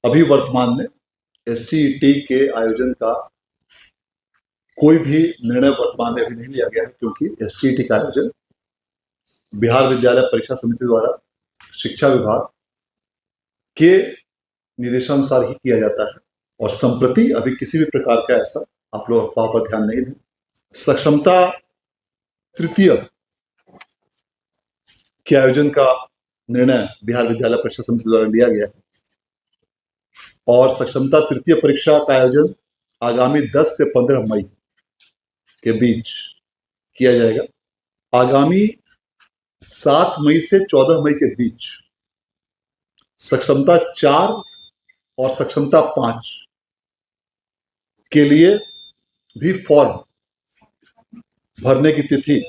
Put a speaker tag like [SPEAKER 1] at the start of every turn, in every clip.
[SPEAKER 1] अभी वर्तमान में एसटीईटी के आयोजन का कोई भी निर्णय वर्तमान में अभी नहीं लिया गया है, क्योंकि एसटीईटी का आयोजन बिहार विद्यालय परीक्षा समिति द्वारा शिक्षा विभाग के निर्देशानुसार ही किया जाता है और संप्रति अभी किसी भी प्रकार का ऐसा आप लोग अफवाह पर ध्यान नहीं दें। सक्षमता तृतीय के आयोजन का निर्णय बिहार विद्यालय परीक्षा समिति द्वारा लिया गया है और सक्षमता तृतीय परीक्षा का आयोजन आगामी 10 से 15 मई के बीच किया जाएगा। आगामी 7 मई से 14 मई के बीच सक्षमता 4 और सक्षमता 5 के लिए भी फॉर्म भरने की तिथि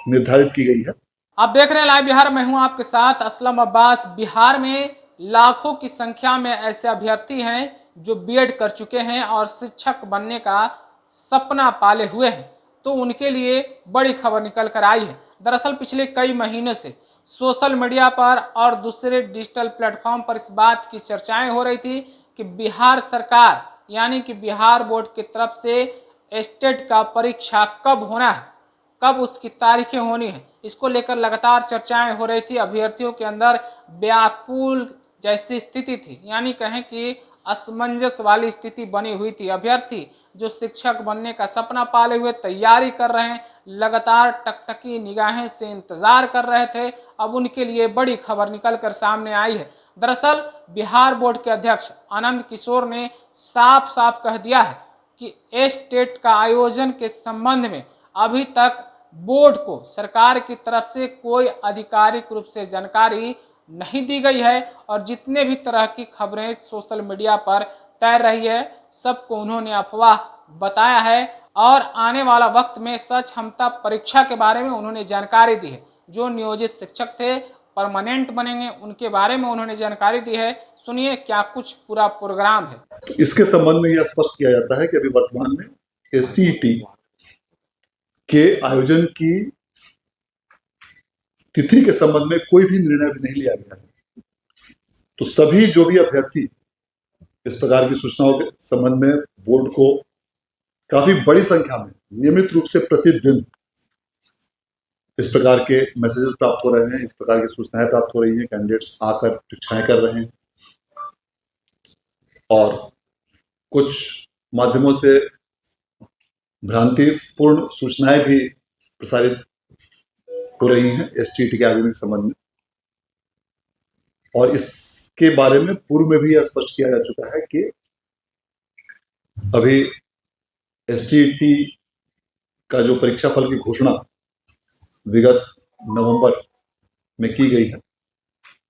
[SPEAKER 1] निर्धारित की गई है।
[SPEAKER 2] आप देख रहे हैं लाइव बिहार, मैं हूं आपके साथ असलम अब्बास। बिहार में लाखों की संख्या में ऐसे अभ्यर्थी हैं जो बीएड कर चुके हैं और शिक्षक बनने का सपना पाले हुए हैं, तो उनके लिए बड़ी खबर निकल कर आई है। दरअसल पिछले कई महीनों से सोशल मीडिया पर और दूसरे डिजिटल प्लेटफॉर्म पर इस बात की चर्चाएं हो रही थी कि बिहार सरकार यानी कि बिहार बोर्ड की तरफ से स्टेट का परीक्षा कब होना है, कब उसकी तारीखें होनी है, इसको लेकर लगातार चर्चाएं हो रही थी। अभ्यर्थियों के अंदर व्याकुल जैसी स्थिति थी, यानी कहें कि असमंजस वाली स्थिति बनी हुई थी। अभ्यर्थी जो शिक्षक बनने का सपना पाले हुए तैयारी कर रहे हैं, लगातार टकटकी निगाहें से इंतजार कर रहे थे, अब उनके लिए बड़ी खबर निकल कर सामने आई है। दरअसल बिहार बोर्ड के अध्यक्ष आनंद किशोर ने साफ साफ कह दिया है कि स्टेट का आयोजन के संबंध में अभी तक बोर्ड को सरकार की तरफ से कोई आधिकारिक रूप से जानकारी नहीं दी गई है और जितने भी तरह की खबरें सोशल मीडिया पर तैर रही है, सबको उन्होंने अफवाह बताया है और आने वाला वक्त में सक्षमता परीक्षा के बारे में उन्होंने जानकारी दी है। जो नियोजित शिक्षक थे परमानेंट बनेंगे, उनके बारे में उन्होंने जानकारी दी है। सुनिए क्या कुछ पूरा प्रोग्राम है।
[SPEAKER 1] तो इसके संबंध में यह स्पष्ट किया जाता है कि अभी वर्तमान में एसटीईटी के आयोजन की तिथि के संबंध में कोई भी निर्णय भी नहीं लिया गया है। तो सभी जो भी अभ्यर्थी इस प्रकार की सूचनाओं के संबंध में बोर्ड को काफी बड़ी संख्या में नियमित रूप से प्रतिदिन इस प्रकार के मैसेजेस प्राप्त हो रहे हैं, इस प्रकार की सूचनाएं प्राप्त हो रही हैं, कैंडिडेट्स आकर परीक्षाएं कर रहे हैं और कुछ माध्यमों से भ्रांतिपूर्ण सूचनाएं भी प्रसारित हो रही हैं एसटीईटी के आयोजन के संबंध में। और इसके बारे में पूर्व में भी यह स्पष्ट किया जा चुका है कि अभी एसटीईटी का जो परीक्षा फल की घोषणा विगत नवंबर में की गई है,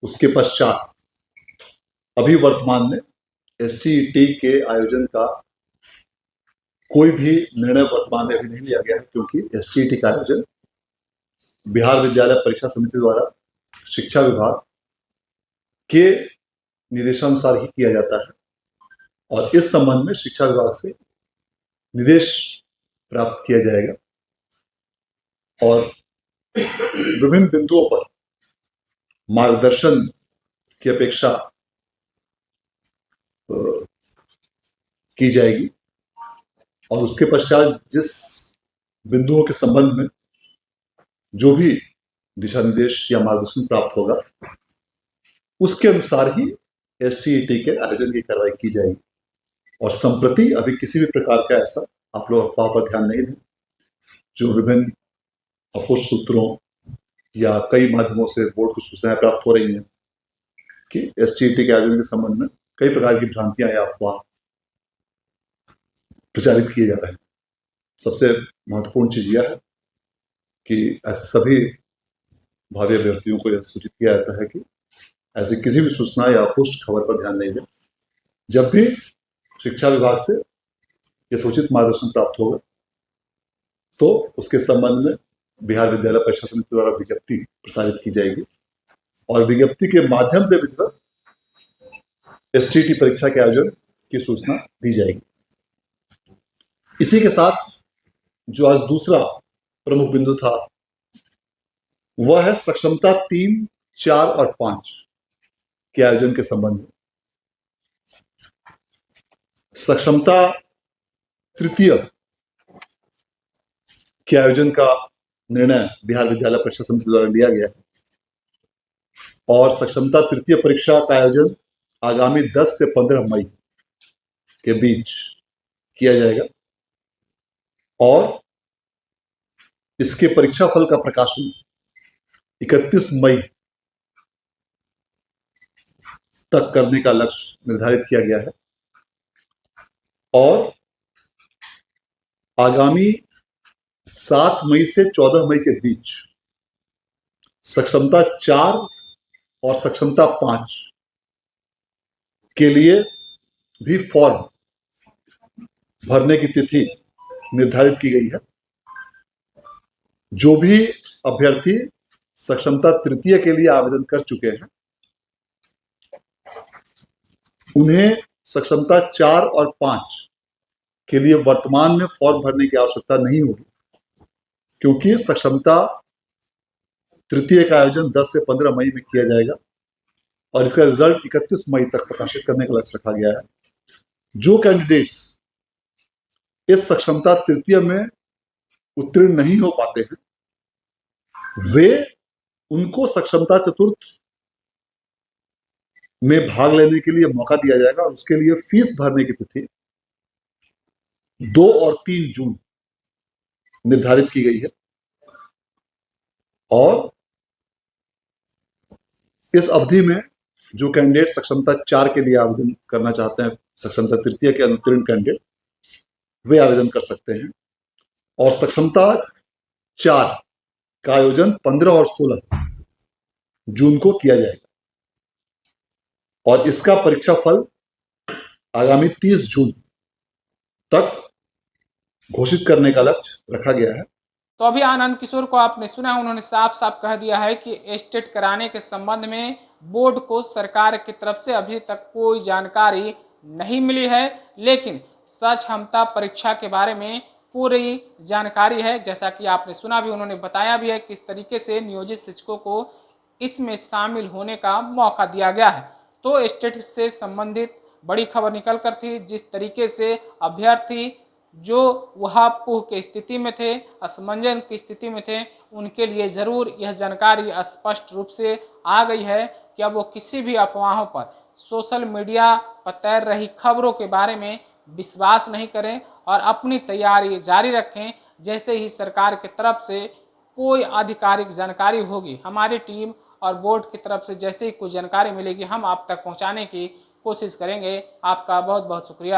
[SPEAKER 1] उसके पश्चात अभी वर्तमान में एसटीईटी के आयोजन का कोई भी निर्णय वर्तमान में अभी नहीं लिया गया है, क्योंकि एसटीईटी का आयोजन बिहार विद्यालय परीक्षा समिति द्वारा शिक्षा विभाग के निर्देशानुसार ही किया जाता है और इस संबंध में शिक्षा विभाग से निर्देश प्राप्त किया जाएगा और विभिन्न बिंदुओं पर मार्गदर्शन की अपेक्षा की जाएगी और उसके पश्चात जिस बिंदुओं के संबंध में जो भी दिशा निर्देश या मार्गदर्शन प्राप्त होगा, उसके अनुसार ही एसटीईटी के आयोजन की कार्रवाई की जाएगी। और संप्रति अभी किसी भी प्रकार का ऐसा आप लोग अफवाह पर ध्यान नहीं दें। जो विभिन्न अफवाह सूत्रों या कई माध्यमों से बोर्ड को सूचनाएं प्राप्त हो रही हैं कि एसटीईटी के आयोजन के संबंध में कई प्रकार की भ्रांतियां या अफवाह प्रचारित किए जा रहे हैं। सबसे महत्वपूर्ण चीज यह है कि ऐसे सभी भावी अभ्यर्थियों को यह सूचित किया जाता है कि ऐसी किसी भी सूचना या पुष्ट खबर पर ध्यान नहीं दें। जब भी शिक्षा विभाग से यथोचित मार्गदर्शन प्राप्त होगा तो उसके संबंध में बिहार विद्यालय परीक्षा समिति द्वारा विज्ञप्ति प्रसारित की जाएगी और विज्ञप्ति के माध्यम से विधिवत एसटीईटी परीक्षा के आयोजन की सूचना दी जाएगी। इसी के साथ जो आज दूसरा प्रमुख बिंदु था वह है सक्षमता 3, 4 और 5 के आयोजन के संबंध में। सक्षमता तृतीय के आयोजन का निर्णय बिहार विद्यालय परीक्षा समिति द्वारा लिया गया है और सक्षमता तृतीय परीक्षा का आयोजन आगामी 10 से 15 मई के बीच किया जाएगा और इसके परीक्षा फल का प्रकाशन 31 मई तक करने का लक्ष्य निर्धारित किया गया है और आगामी 7 मई से 14 मई के बीच सक्षमता 4 और सक्षमता 5 के लिए भी फॉर्म भरने की तिथि निर्धारित की गई है। जो भी अभ्यर्थी सक्षमता तृतीय के लिए आवेदन कर चुके हैं उन्हें सक्षमता 4 और 5 के लिए वर्तमान में फॉर्म भरने की आवश्यकता नहीं होगी क्योंकि सक्षमता तृतीय का आयोजन 10 से 15 मई में किया जाएगा और इसका रिजल्ट 31 मई तक प्रकाशित करने का लक्ष्य रखा गया है। जो कैंडिडेट्स इस सक्षमता तृतीय में उत्तीर्ण नहीं हो पाते हैं वे उनको सक्षमता चतुर्थ में भाग लेने के लिए मौका दिया जाएगा और उसके लिए फीस भरने की तिथि 2 और 3 जून निर्धारित की गई है और इस अवधि में जो कैंडिडेट सक्षमता 4 के लिए आवेदन करना चाहते हैं, सक्षमता तृतीय के अनुत्तीर्ण कैंडिडेट वे आवेदन कर सकते हैं और सक्षमता 4 का आयोजन 15 और 16 जून को किया जाएगा और इसका परीक्षा फल आगामी 30 जून तक घोषित करने का लक्ष्य रखा गया है।
[SPEAKER 2] तो अभी आनंद किशोर को आपने सुना, उन्होंने साफ साफ कह दिया है कि एस्टेट कराने के संबंध में बोर्ड को सरकार की तरफ से अभी तक कोई जानकारी नहीं मिली है, लेकिन सक्षमता परीक्षा के बारे में पूरी जानकारी है। जैसा कि आपने सुना भी, उन्होंने बताया भी है किस तरीके से नियोजित शिक्षकों को इसमें शामिल होने का मौका दिया गया है। तो एस्टेट से संबंधित बड़ी खबर निकल कर थी, जिस तरीके से अभ्यर्थी जो वहापुह की स्थिति में थे, असमंजस की स्थिति में थे, उनके लिए ज़रूर यह जानकारी स्पष्ट रूप से आ गई है कि अब वो किसी भी अफवाहों पर, सोशल मीडिया पर तैर रही खबरों के बारे में विश्वास नहीं करें और अपनी तैयारी जारी रखें। जैसे ही सरकार की तरफ से कोई आधिकारिक जानकारी होगी, हमारी टीम और बोर्ड की तरफ से जैसे ही कुछ जानकारी मिलेगी हम आप तक पहुंचाने की कोशिश करेंगे। आपका बहुत बहुत शुक्रिया।